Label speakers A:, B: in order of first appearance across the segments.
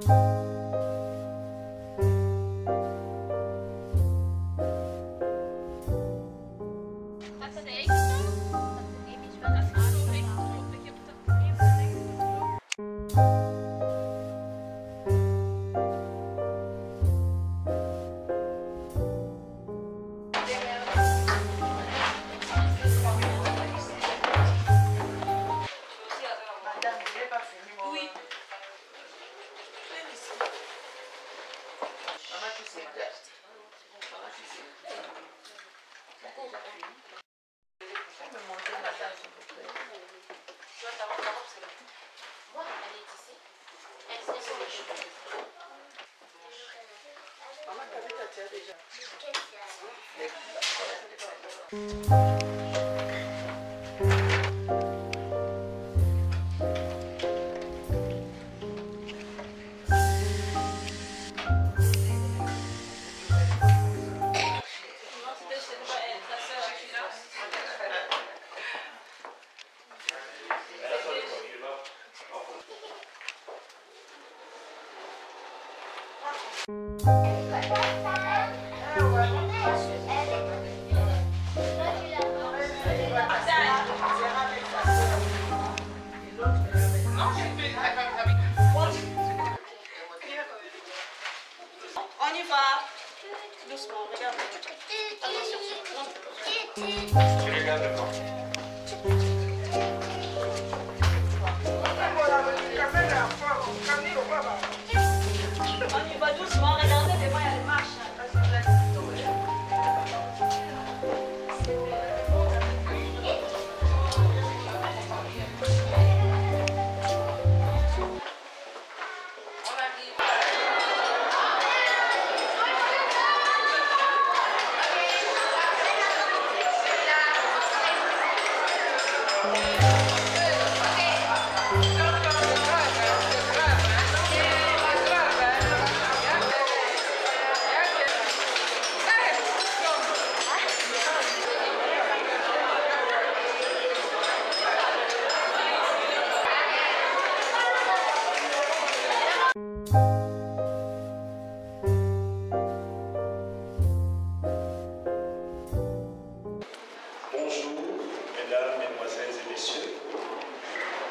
A: On y va. Doucement, regarde. Attention.
B: Tu regardes le temps.
A: On y va doucement, regardez devant, il y a les marches.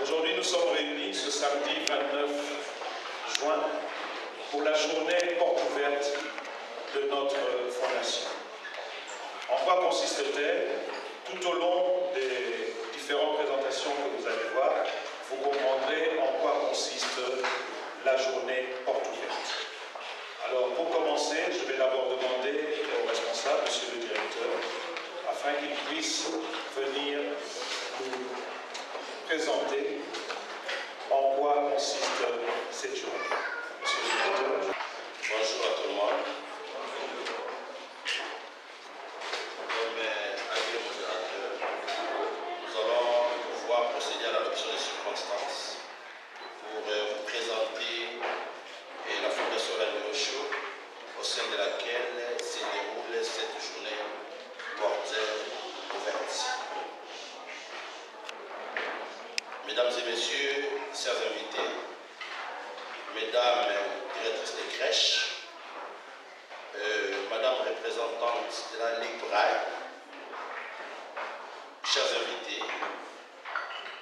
B: Aujourd'hui, nous sommes réunis ce samedi 29 juin pour la journée porte ouverte de notre fondation. En quoi consiste-t-elle? Tout au long des différentes présentations que vous allez voir, vous comprendrez en quoi consiste la journée porte ouverte. Alors, pour commencer, je vais d'abord demander au responsable, monsieur le directeur, afin qu'il puisse venir nous présenter en quoi consiste cette journée. Monsieur le directeur.
C: Bonjour à tout le monde. Comme agréé modérateur, nous allons pouvoir procéder à l'adoption des circonstances pour vous présenter la Fondation Languio Show, au sein de laquelle se déroule cette journée porte ouverte. Mesdames et messieurs, chers invités, mesdames directrices de crèche, madame représentante de la Ligue Braille, chers invités,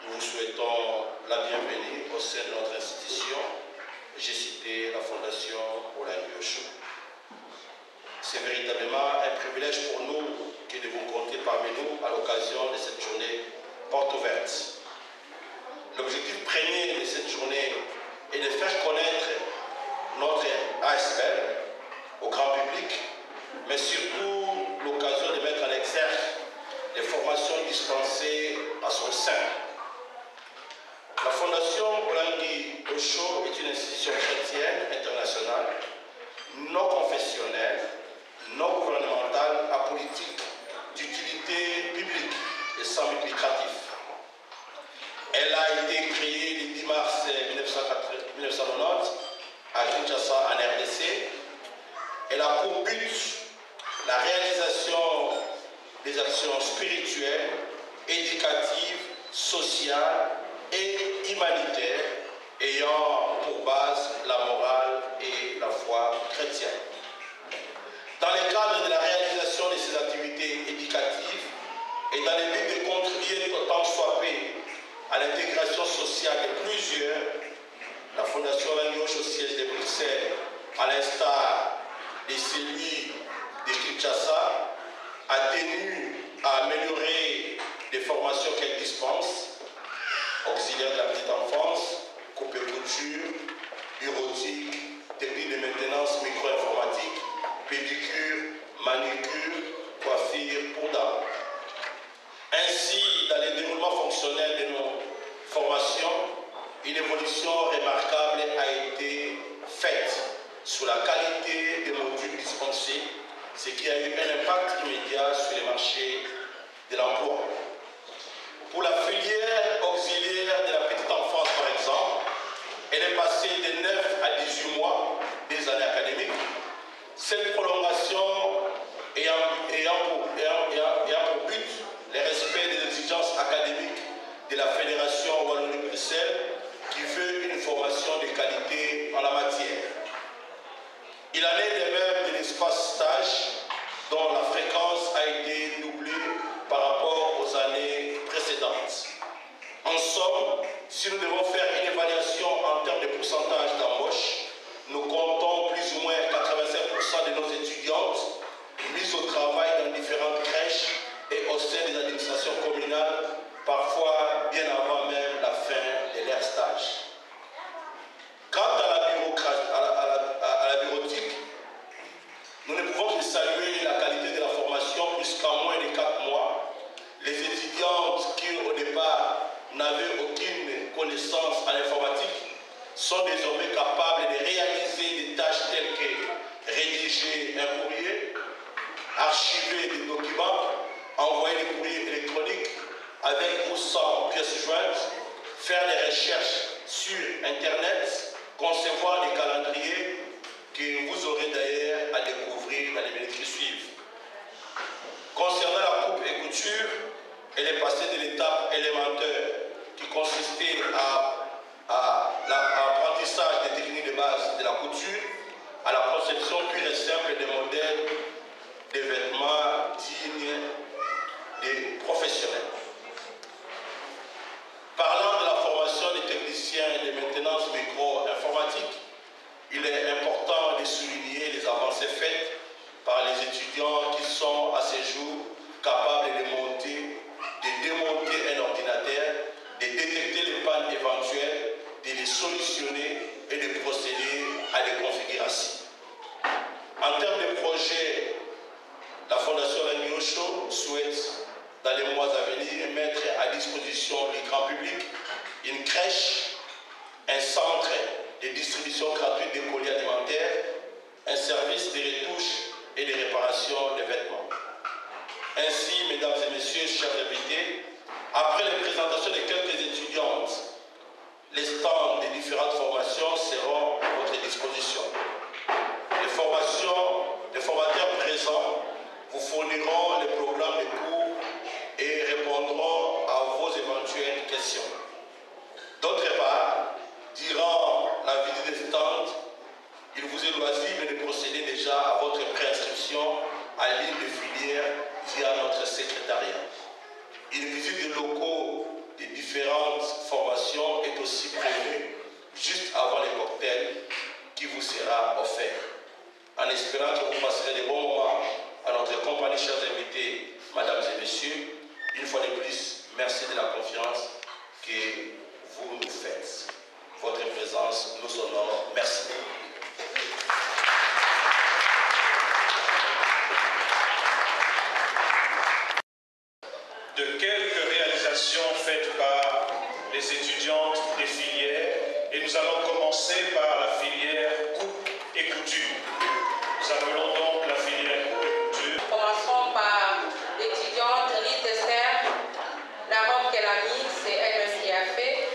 C: nous vous souhaitons la bienvenue au sein de notre institution. J'ai cité la Fondation Languio Show. C'est véritablement un privilège pour nous que de vous compter parmi nous à l'occasion de cette journée porte ouverte. L'objectif premier de cette journée est de faire connaître notre ASBL au grand public, mais surtout l'occasion de mettre en exergue les formations dispensées à son sein. La Fondation Languio Show est une institution chrétienne internationale, non confessionnelle, non gouvernementale, apolitique, d'utilité publique et sans but lucratif. Elle a été créée le 10 mars 1990 à Kinshasa, en RDC. Elle a pour but la réalisation des actions spirituelles, éducatives, sociales et humanitaires ayant pour base la morale et dans le but de contribuer autant soit peu à l'intégration sociale de plusieurs, la Fondation Langioche au siège de Bruxelles, à l'instar de celui de Kinshasa, a tenu à améliorer les formations qu'elle dispense, auxiliaire de la petite enfance, coupe et couture, bureautique, technique de maintenance micro-informatique, pédicure, manucure, coiffure pour dames. Ainsi, dans le déroulement fonctionnel de nos formations, une évolution remarquable a été faite sur la qualité des modules dispensés, ce qui a eu un impact immédiat sur le marché de l'emploi. Pour la filière auxiliaire de la petite enfance, par exemple, elle est passée de 9 à 18 mois des années académiques. Cette prolongation ayant pour but le respect des exigences académiques de la Fédération Wallonie-Bruxelles qui veut une formation de qualité en la matière. Il en est de même de l'espace stage dont la fréquence a été doublée par rapport aux années précédentes. En somme, si nous devons faire une évaluation en termes de pourcentage d'embauche, nous comptons plus ou moins 85% de nos étudiantes mises au travail dans différentes crèches et au sein des administrations communales, parfois bien avant même la fin de leur stage. Quant à la bureautique, nous ne pouvons que saluer la qualité de la formation puisqu'en moins de 4 mois, les étudiantes qui au départ n'avaient aucune connaissance en informatique sont désormais capables de réaliser des tâches telles que rédiger un courrier, archiver des documents, envoyer des courriers électroniques avec ou sans pièces jointes, faire des recherches sur Internet, concevoir des calendriers que vous aurez d'ailleurs à découvrir dans les minutes qui suivent. Concernant la coupe et couture, elle est passée de l'étape élémentaire qui consistait à l'apprentissage des techniques de base de la couture à la conception pure et simple des modèles de vêtements dignes des professionnels. Parlant de la formation des techniciens et de maintenance micro-informatique, il est important de souligner les avancées faites par les étudiants qui sont à ce jour capables de monter, de démonter un ordinateur, de détecter les pannes éventuelles, de les solutionner et de procéder à des configurations. En termes de projet, la Fondation Langioche souhaite dans les mois à venir mettre à disposition du grand public une crèche, un centre de distribution gratuite des colis alimentaires, un service de retouche et de réparation des vêtements. Ainsi, mesdames et messieurs, chers invités, après les présentations de quelques étudiantes, les stands des différentes formations seront à votre disposition. Les formateurs présents vous fourniront les programmes de cours et répondront à vos éventuelles questions. D'autre part, durant la visite des stands, il vous est loisible de procéder déjà à votre préinscription à l'île de filière via notre secrétariat. Une visite des locaux des différentes formations est aussi prévue juste avant les cocktails qui vous sera offert. En espérant que vous passerez de bons moments à notre compagnie, chers invités, mesdames et messieurs, une fois de plus, merci de la confiance que vous nous faites. Votre présence nous honore. Merci.
B: De quelques réalisations faites par les étudiantes des filières, et nous allons commencer par la filière coupe et couture. Nous appelons donc la filière coupe et couture.
D: Commençons par l'étudiante Rite Esther. La robe qu'elle a mise, c'est elle-même qui a fait.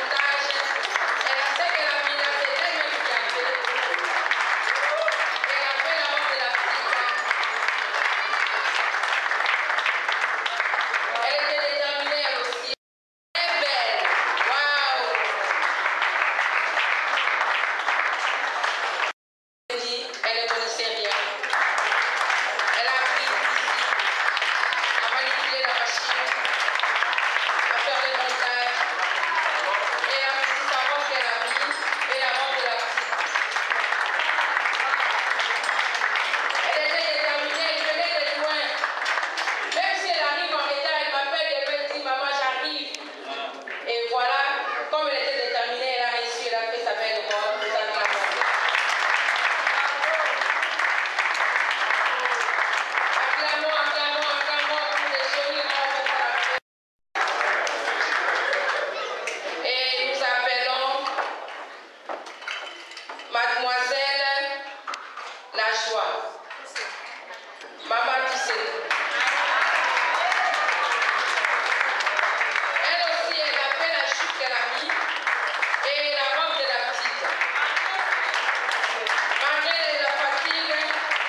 D: montage. Elle a fait que la vie, c'est elle-même qui a fait. Elle a fait la robe de la petite. Elle était déterminée elle aussi. Elle est belle. Waouh! Elle ne connaissait rien. Elle a appris ici à manipuler la machine, à faire le montage. Et la petite robe qu'elle a mis et la robe de la petite. Elle était déterminée, elle venait de loin. Même si elle arrive en retard, elle m'appelle et elle me dit maman j'arrive. Et voilà, comme elle était déterminée, elle a réussi, elle a fait sa belle robe, sa belle robe. Acclamons pour les jolies robes qu'elle a fait. Et nous appelons Mademoiselle La Joie. Maman Tissetou. Elle aussi, elle a fait la jupe qu'elle a mis et la robe de la petite. Malgré la fatigue,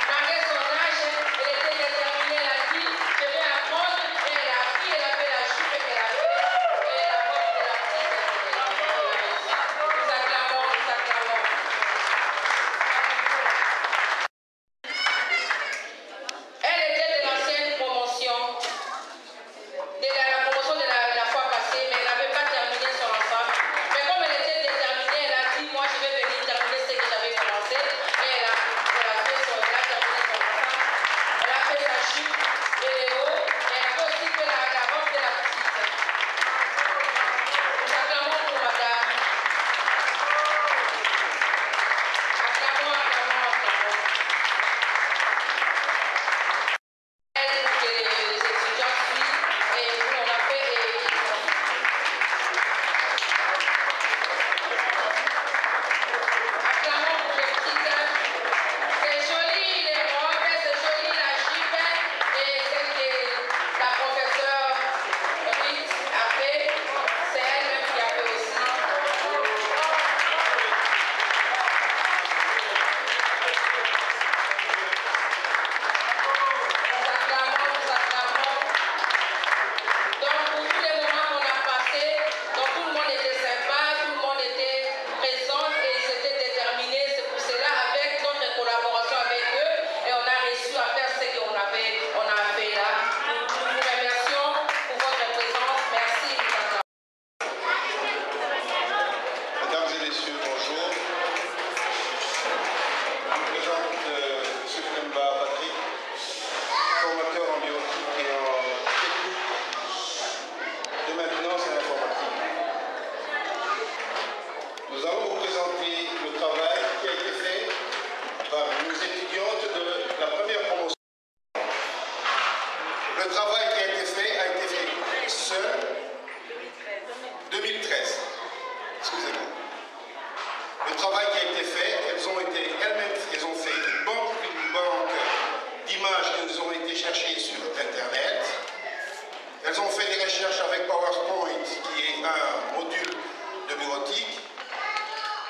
D: malgré son âge, elle était déterminée, elle a dit, je vais apprendre, et elle a appris, elle a fait la jupe qu'elle a fait et la robe de la petite. Nous acclamons, nous acclamons. Elle était de l'ancienne promotion, de la promotion de la fois passée, mais elle n'avait pas terminé son ensemble. Mais comme elle était déterminée, elle a dit, moi je vais venir terminer ce que j'avais commencé. Et elle a terminé son ensemble. Elle a fait sa jupe et les hauts. Et elle a fait aussi fait la robe de la petite. Nous acclamons pour madame. Acclamons, acclamons, acclamons. Elle, pour que les étudiants suivent. Et nous, on a fait acclamons pour les petites. C'est joli les robes, c'est joli la jupe. Et celle que la professeure Ruth a fait, c'est elle-même qui a fait aussi. Nous acclamons. Donc pour tous les moments qu'on a passés, donc tout le monde était sympa, tout le monde était présent et ils étaient déterminés. C'est pour cela, avec notre collaboration avec eux, et on a réussi à faire ce qu'on a fait là. Nous vous remercions pour votre présence. Merci.
C: Mesdames et messieurs, bonjour. Je me présente M. Kemba Patrick, formateur en biotique et en technique de maintenance et informatique. Nous allons vous présenter le travail qui a été fait par nos étudiantes de la première promotion. Le travail qui a été fait seul 2013. Excusez-moi. Le travail qui a été fait, elles ont fait une banque d'images qu'elles ont été cherchées sur Internet. Elles ont fait des recherches avec PowerPoint, qui est un module de bureautique.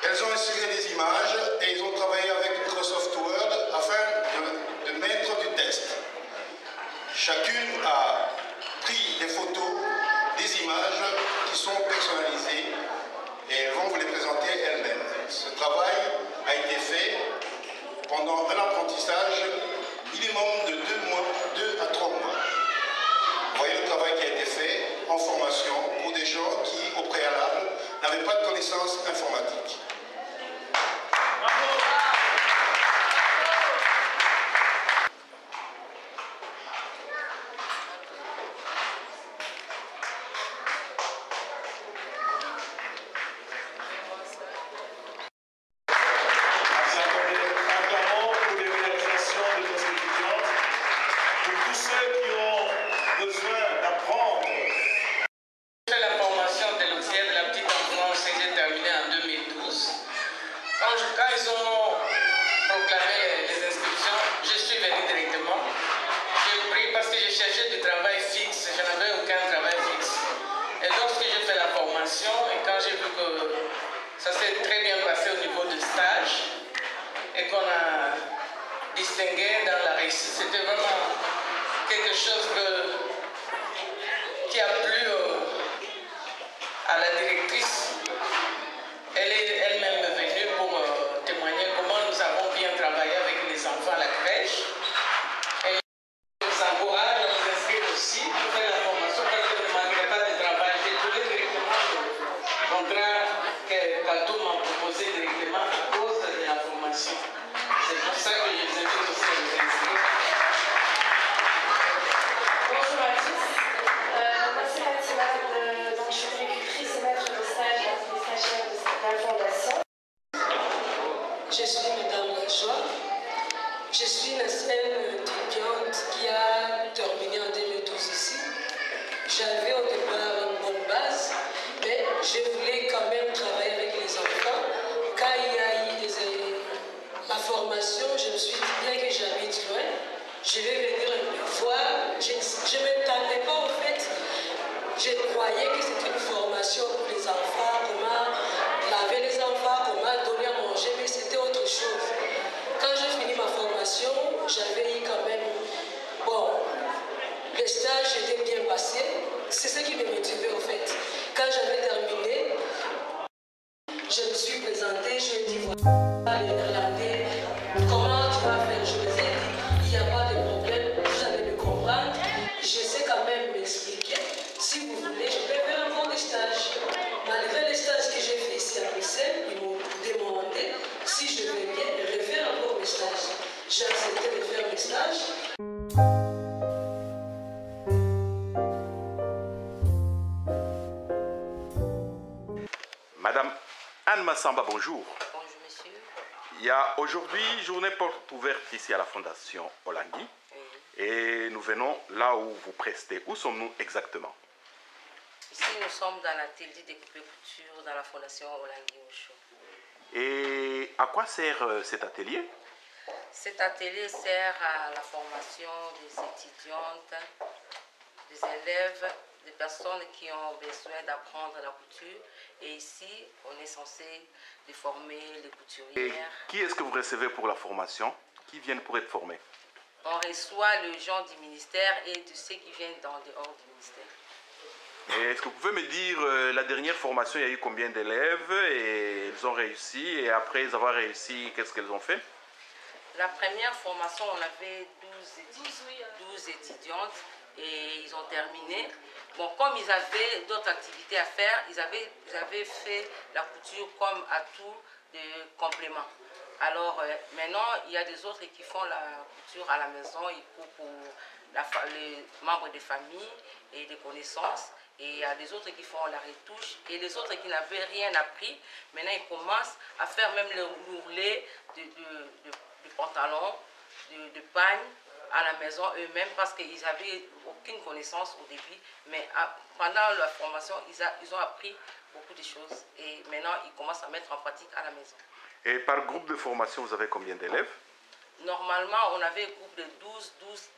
C: Elles ont inséré des images et ils ont travaillé avec Microsoft Word afin de mettre du texte. Chacune a pris des photos, des images qui sont personnalisées et elles vont vous les présenter elles-mêmes. Ce travail a été fait pendant un apprentissage minimum de 2 à 3 mois. Vous voyez le travail qui a été fait en formation pour des gens qui, au préalable, n'avaient pas de connaissances informatiques.
B: Acclamons pour les réalisations de nos étudiantes, pour tous ceux qui ont besoin d'apprendre.
D: J'ai fait la formation de l'auxiliaire de la petite enfance que j'ai terminée en 2012. Quand ils ont proclamé les inscriptions, je suis venue directement. J'ai pris parce que je cherchais du travail fixe, je n'avais aucun travail fixe. Et lorsque j'ai fait la formation,
E: formation et quand j'ai vu que ça s'est très bien passé au niveau du stage et qu'on a distingué dans la réussite, c'était vraiment quelque chose qui a plu à la directrice. Elle est elle-même venue pour témoigner comment nous avons bien travaillé avec les enfants à la crèche. Et je vous encourage à vous inscrire aussi pour faire la formation parce que vous ne manquerez pas de travail. J'ai trouvé directement le contrat que Kaltoum m'a proposé directement à cause de la formation. C'est pour ça que je vous invite aussi à vous inscrire.
F: Bonjour à tous. Moi c'est Fatima, donc je suis agricultrice et maître de stage et stagiaire de la fondation.
G: Je suis Madame Lajoie. Je suis une ancienne étudiante qui a terminé en 2012 ici. J'avais au départ une bonne base, mais je voulais quand même travailler avec les enfants. Quand il y a eu ma formation, je me suis dit bien que j'habite loin, je vais venir voir. Je ne m'attendais pas au fait. Je croyais que c'était une formation pour les enfants, comment laver les enfants, comment donner à manger, mais c'était autre chose. Quand j'ai fini ma formation, j'avais eu quand même... Bon, le stage était bien passé. C'est ce qui me motivait au fait. Quand j'avais terminé, je me suis présentée, je lui ai dit voilà, les Néerlandais, comment tu vas faire? Je les ai dit, il n'y a pas de problème, vous allez me comprendre. Je sais quand même m'expliquer. Si vous voulez, je peux faire encore des stages. Malgré les stages que j'ai fait ici à Bruxelles, ils m'ont demandé si je veux bien refaire encore mes stages. J'ai accepté de faire mes stages.
B: Madame Anne Massamba, bonjour.
D: Bonjour monsieur.
B: Il y a aujourd'hui journée porte ouverte ici à la Fondation Olangui.
D: Oui.
B: Et nous venons là où vous prestez. Où sommes-nous exactement?
D: Ici nous sommes dans l'atelier découpé couture dans la Fondation Olangui Osho.
B: Et à quoi sert cet atelier?
D: Cet atelier sert à la formation des étudiantes, des élèves, des personnes qui ont besoin d'apprendre la couture. Et ici, on est censé les former, les
B: Et
D: couturières.
B: qui est-ce que vous recevez pour la formation? Qui viennent pour être formés?
D: On reçoit les gens du ministère et de ceux qui viennent dans dehors du ministère.
B: Et est-ce que vous pouvez me dire, la dernière formation, il y a eu combien d'élèves et ils ont réussi? Et après avoir réussi, qu'est-ce qu'elles ont fait?
D: La première formation, on avait 12 étudiantes et ils ont terminé. Bon, comme ils avaient d'autres activités à faire, ils avaient fait la couture comme atout de complément. Alors maintenant, il y a des autres qui font la couture à la maison, ils coupent pour les membres des familles et des connaissances. Et il y a des autres qui font la retouche. Et les autres qui n'avaient rien appris, maintenant ils commencent à faire même le ourlet de pantalons, de pagnes à la maison eux-mêmes parce qu'ils n'avaient aucune connaissance au début. Mais pendant la formation, ils ont appris beaucoup de choses. Et maintenant, ils commencent à mettre en pratique à la maison.
B: Et par groupe de formation, vous avez combien d'élèves?
D: Normalement, on avait un groupe de 12,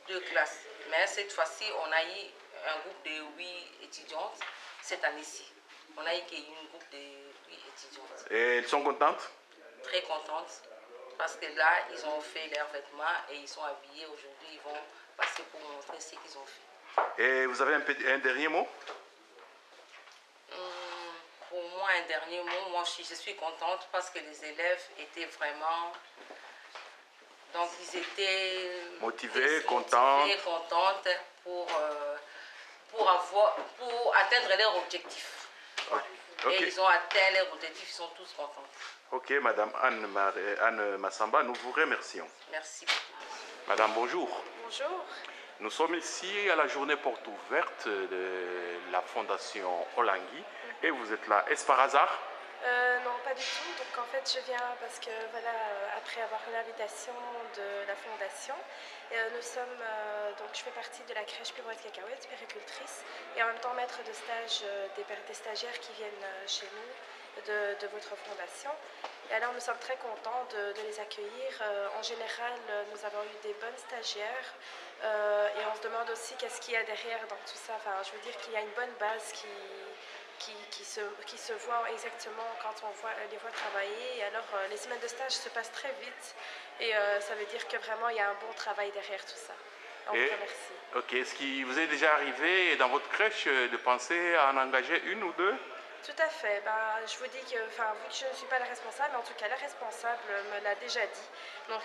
D: deux classes. Mais cette fois-ci, on a eu un groupe de 8 étudiantes cette année-ci. On a eu un groupe de 8 étudiantes.
B: Et elles sont contentes?
D: Très contentes. Parce que là, ils ont fait leurs vêtements et ils sont habillés. Aujourd'hui, ils vont passer pour montrer ce qu'ils ont fait.
B: Et vous avez un dernier mot?
D: Pour moi, un dernier mot, moi je suis contente parce que les élèves étaient vraiment... Donc ils étaient
B: motivés, contentes
D: pour atteindre leur objectif.
B: Okay.
D: Et ils ont atteint leur objectif, ils sont tous contents.
B: Ok, Madame Anne Massamba, nous vous remercions.
D: Merci.
B: Madame, bonjour.
F: Bonjour.
B: Nous sommes ici à la journée porte ouverte de la Fondation Olangui et vous êtes là. Est-ce par hasard?
F: Non, pas du tout. Donc en fait, je viens parce que voilà, après avoir eu l'invitation de la fondation, nous sommes donc je fais partie de la crèche Pure Cacahuète, péricultrice, et en même temps maître de stage des stagiaires qui viennent chez nous de votre fondation. Et alors nous sommes très contents de les accueillir. En général, nous avons eu des bonnes stagiaires et on se demande aussi qu'est-ce qu'il y a derrière dans tout ça. Enfin, je veux dire qu'il y a une bonne base qui se voient exactement quand on les voit travailler. Et alors, les semaines de stage se passent très vite et ça veut dire que vraiment, il y a un bon travail derrière tout ça. On vous remercie.
H: Ok, est-ce qu'il vous est déjà arrivé dans votre crèche de penser à en engager une ou deux?
F: Tout à fait. Je vous dis que, vu que je ne suis pas la responsable, mais en tout cas la responsable me l'a déjà dit. Donc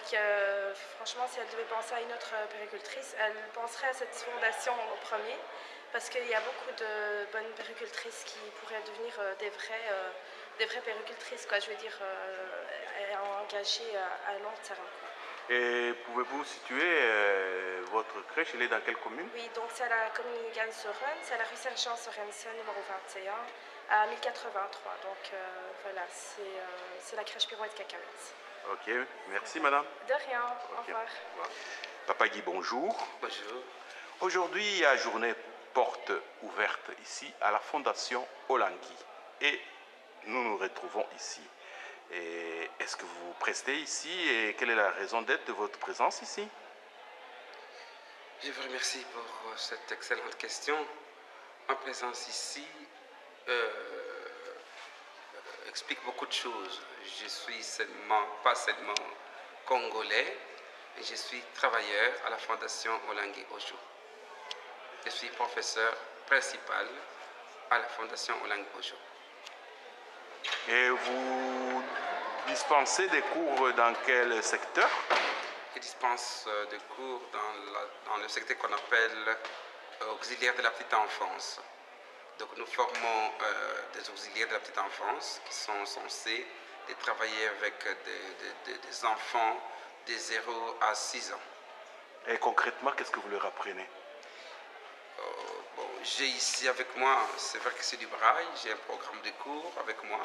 F: franchement, si elle devait penser à une autre puéricultrice, elle penserait à cette fondation en premier, parce qu'il y a beaucoup de bonnes puéricultrices qui pourraient devenir des vraies puéricultrices, quoi. Je veux dire, engagées à long terme, quoi.
H: Et pouvez-vous situer votre crèche, elle est dans quelle commune?
F: Oui, donc c'est à la commune Gannes-Soren, c'est à la rue Sergent-Sorensen, numéro 21, à 1083. Donc voilà, c'est la crèche Pirouette Cacahuètes.
H: Ok, merci madame.
F: De rien, au revoir.
H: Papa Guy, bonjour.
I: Bonjour.
H: Aujourd'hui, il y a journée porte ouverte ici à la Fondation Olangui. Et nous nous retrouvons ici. Est-ce que vous prestez ici et quelle est la raison d'être de votre présence ici?
I: Je vous remercie pour cette excellente question. Ma présence ici explique beaucoup de choses. Je suis pas seulement congolais, mais je suis travailleur à la Fondation Olangui Ojo. Je suis professeur principal à la Fondation Olangui Ojo.
H: Et vous dispensez des cours dans quel secteur?
I: Je dispense des cours dans le secteur qu'on appelle auxiliaire de la petite enfance. Donc nous formons des auxiliaires de la petite enfance qui sont censés travailler avec des enfants de 0 à 6 ans.
H: Et concrètement, qu'est-ce que vous leur apprenez?
I: J'ai ici avec moi, c'est vrai que c'est du braille, j'ai un programme de cours avec moi.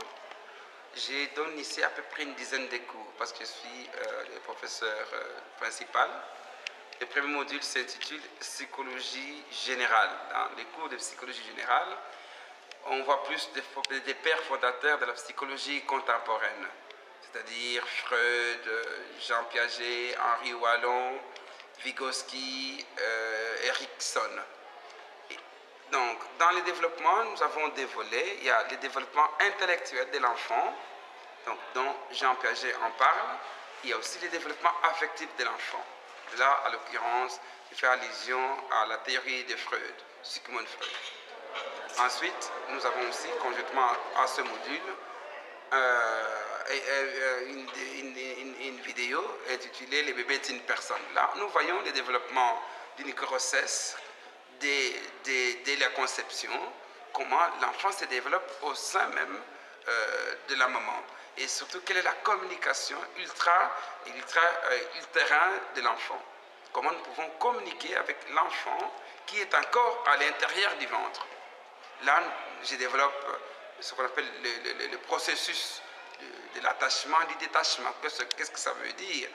I: Je donne ici à peu près une dizaine de cours parce que je suis le professeur principal. Le premier module s'intitule Psychologie générale. Dans les cours de psychologie générale, on voit plus des pères fondateurs de la psychologie contemporaine, c'est-à-dire Freud, Jean Piaget, Henri Wallon, Vygotsky, Erikson. Donc, dans le développement, nous avons des volets. Il y a le développement intellectuel de l'enfant, dont Jean Piaget en parle. Il y a aussi le développement affectif de l'enfant. Là, à l'occurrence, il fait allusion à la théorie de Freud, Sigmund Freud. Ensuite, nous avons aussi, conjointement à ce module, une vidéo intitulée « Le bébé est une personne ». Là, nous voyons le développement d'une grossesse dès la conception, comment l'enfant se développe au sein même de la maman. Et surtout, quelle est la communication ultra-utérine de l'enfant. Comment nous pouvons communiquer avec l'enfant qui est encore à l'intérieur du ventre. Là, je développe ce qu'on appelle le processus de l'attachement, du détachement. Qu'est-ce que ça veut dire?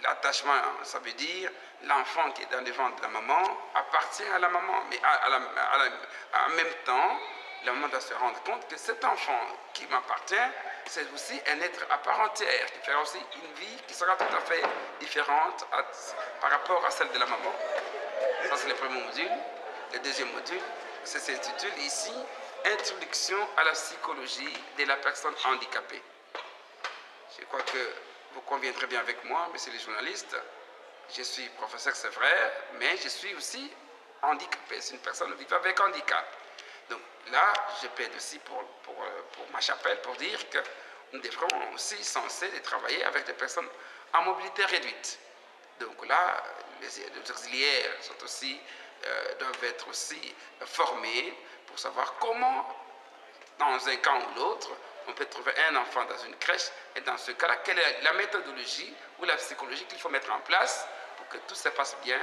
I: L'attachement, ça veut dire l'enfant qui est dans le ventre de la maman appartient à la maman. Mais en même temps, la maman doit se rendre compte que cet enfant qui m'appartient, c'est aussi un être à part entière, qui fera aussi une vie qui sera tout à fait différente par rapport à celle de la maman. Ça, c'est le premier module. Le deuxième module, ça s'intitule ici « Introduction à la psychologie de la personne handicapée ». Je crois que vous conviendrez bien avec moi, monsieur les journalistes. Je suis professeur, c'est vrai, mais je suis aussi handicapé. C'est une personne vivant avec handicap. Donc là, je plaide aussi pour ma chapelle pour dire que nous devrons aussi censés travailler avec des personnes à mobilité réduite. Donc là, les auxiliaires sont aussi, doivent être aussi formés pour savoir comment, dans un cas ou l'autre, on peut trouver un enfant dans une crèche et dans ce cas-là, quelle est la méthodologie ou la psychologie qu'il faut mettre en place pour que tout se passe bien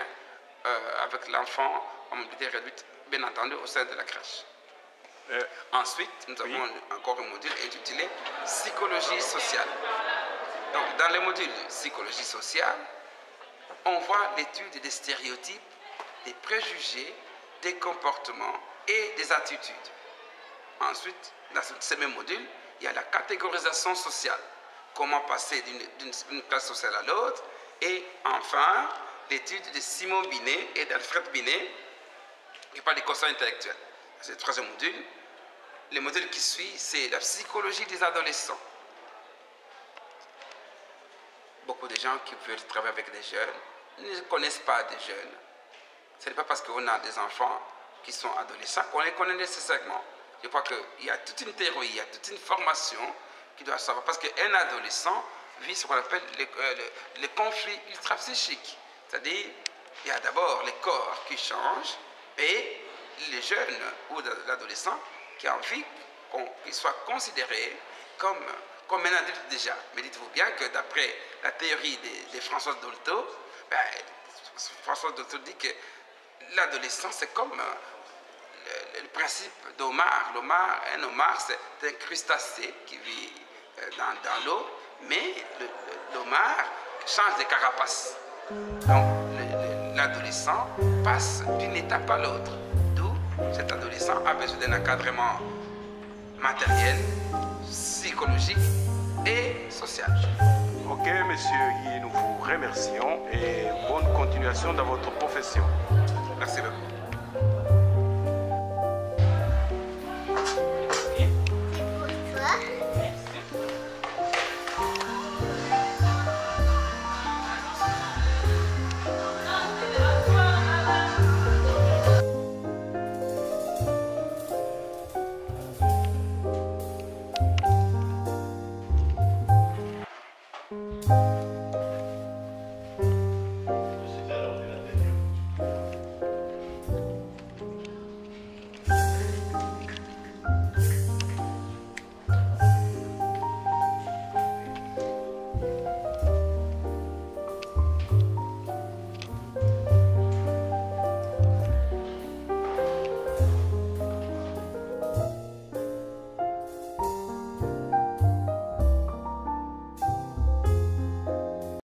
I: avec l'enfant en mobilité réduite, bien entendu, au sein de la crèche. Ensuite, nous avons encore un module intitulé Psychologie sociale. Donc, dans le module Psychologie sociale, on voit l'étude des stéréotypes, des préjugés, des comportements et des attitudes. Ensuite, dans ce même module, il y a la catégorisation sociale. Comment passer d'une classe sociale à l'autre. Et enfin, l'étude de Simon Binet et d'Alfred Binet, qui parle des quotients intellectuels. C'est le troisième module. le modèle qui suit, c'est la psychologie des adolescents. Beaucoup de gens qui veulent travailler avec des jeunes ne connaissent pas des jeunes. Ce n'est pas parce qu'on a des enfants qui sont adolescents qu'on les connaît nécessairement. Je crois qu'il y a toute une théorie, il y a toute une formation qui doit savoir. Parce qu'un adolescent vit ce qu'on appelle les conflits ultra-psychiques. C'est-à-dire, il y a d'abord les corps qui changent et les jeunes ou l'adolescent qui a envie qu'il soit considéré comme un adulte déjà. Mais dites-vous bien que d'après la théorie de François Dolto, François Dolto dit que l'adolescent, c'est comme le principe d'Omar. Un homard, c'est un crustacé qui vit dans l'eau, mais l'homard change de carapace. Donc, l'adolescent passe d'une étape à l'autre. D'où cet adolescent a besoin d'un encadrement matériel, psychologique et social.
H: Ok, monsieur Guy, nous vous remercions et bonne continuation dans votre profession.
I: Merci beaucoup.
F: Bonsoir.